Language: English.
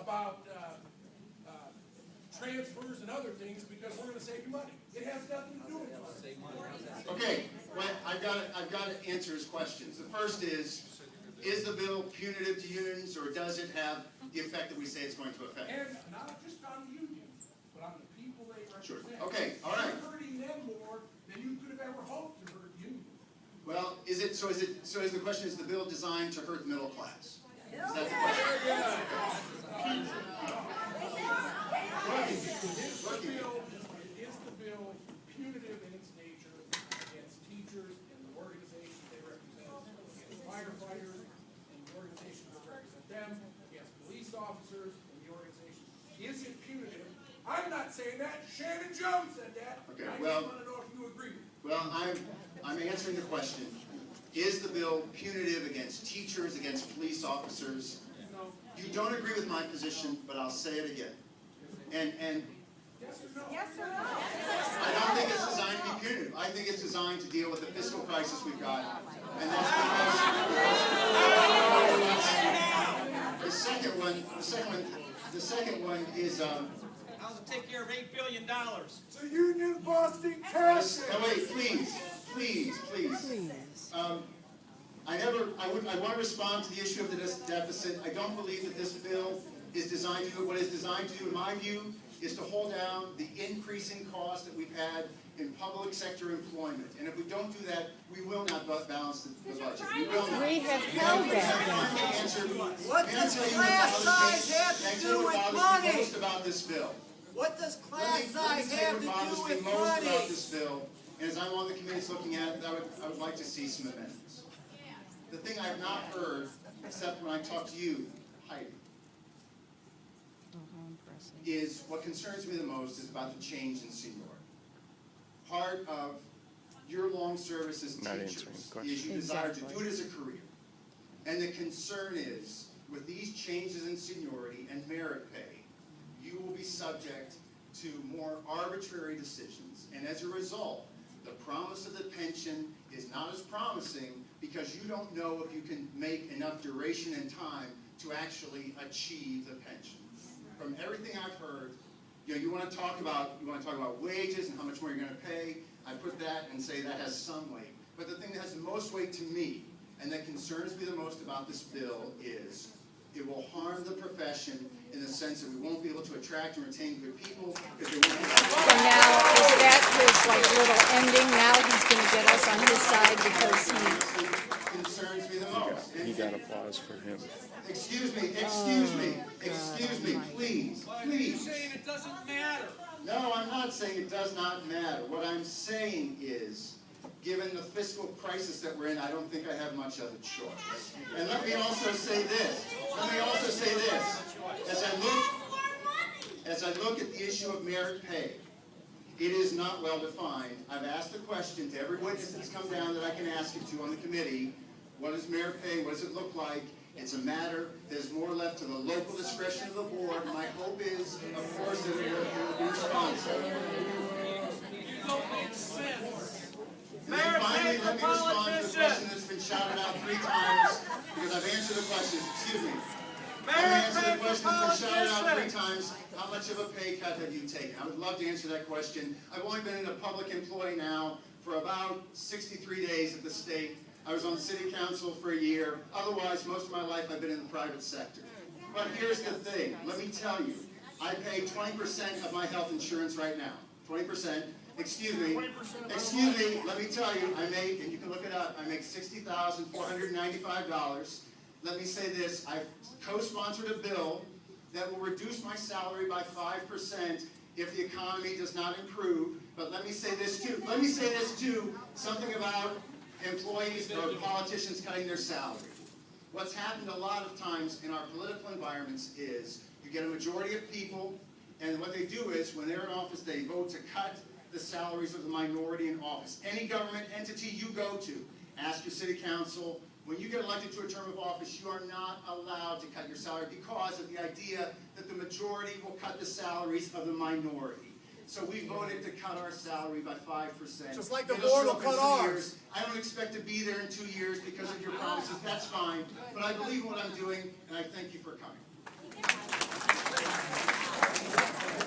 about transfers and other things because we're going to save you money. It has nothing to do with us. Okay, well, I've got to answer his questions. The first is the bill punitive to unions, or does it have the effect that we say it's going to affect? And not just on the unions, but on the people they represent. Sure. Okay, all right. You're hurting them more than you could have ever hoped to hurt unions. Well, is the question, is the bill designed to hurt the middle class? Is that the question? Is the bill punitive in its nature against teachers and the organizations they represent, against firefighters and the organizations that represent them, against police officers and the organizations? Is it punitive? I'm not saying that. Shannon Jones said that. Okay, I well, just want to know if you agree with me. Well, I'm answering the question. Is the bill punitive against teachers, against police officers? No. You don't agree with my position, but I'll say it again. And Yes or no? Yes or no? I don't think it's designed to be punitive. I think it's designed to deal with the fiscal crisis we've got. And that's because the second one is How's it take care of $8 billion? The union busting taxes. oh wait, please. I want to respond to the issue of the deficit. I don't believe that this bill is designed to do what it's designed to do, in my view, is to hold down the increasing cost that we've had in public sector employment. And if we don't do that, we will not balance the budget. We will not. We have held that. What does class size have to do with money? Most about this bill. What does Let class me size tell you have to what bothers do me with most about money? this bill, and as I'm on the committees looking at it, I would like to see some amendments. The thing I have not heard, except when I talk to you, Heidi, is what concerns me the most is about the change in seniority. Part of your long service as teachers is you desire to do it as a career. And the concern is, with these changes in seniority and merit pay, you will be subject to more arbitrary decisions. And as a result, the promise of the pension is not as promising because you don't know if you can make enough duration and time to actually achieve the pension. From everything I've heard, you want to talk about wages and how much more you're going to pay. I put that and say that has some weight. But the thing that has the most weight to me and that concerns me the most about this bill is it will harm the profession in the sense that we won't be able to attract and retain good people because they won't be. So now, is that his little ending? Now he's going to get us on his side because he... concerns me the most. You got applause for him. Excuse me, please. You're saying it doesn't matter. No, I'm not saying it does not matter. What I'm saying is, given the fiscal crisis that we're in, I don't think I have much other choice. And let me also say this. As I look at the issue of merit pay, it is not well defined. I've asked the question to every witness that's come down that I can ask it to on the committee. What is merit pay? What does it look like? It's a matter that is more left to the local discretion of the board. My hope is, of course, that it will be responsive. You don't make sense. And then finally, let me respond to the question that's been shouted out 3 times, because I've answered the question. Excuse me. Let me answer the question that's been shouted out 3 times. How much of a pay cut have you taken? I would love to answer that question. I've only been in a public employee now for about 63 days at the state. I was on city council for a year. Otherwise, most of my life I've been in the private sector. But here's the thing. Let me tell you. I pay 20% of my health insurance right now. 20%. Excuse me, let me tell you, I make, and you can look it up, I make $60,495. Let me say this, I've co-sponsored a bill that will reduce my salary by 5% if the economy does not improve. But let me say this too, something about employees or politicians cutting their salary. What's happened a lot of times in our political environments is you get a majority of people, and what they do is when they're in office, they vote to cut the salaries of the minority in office. Any government entity you go to, ask your city council, when you get elected to a term of office, you are not allowed to cut your salary because of the idea that the majority will cut the salaries of the minority. So we voted to cut our salary by 5%. Just like the It'll board show will up in cut some ours. years. I don't expect to be there in 2 years because of your promises. That's fine. But I believe in what I'm doing, and I thank you for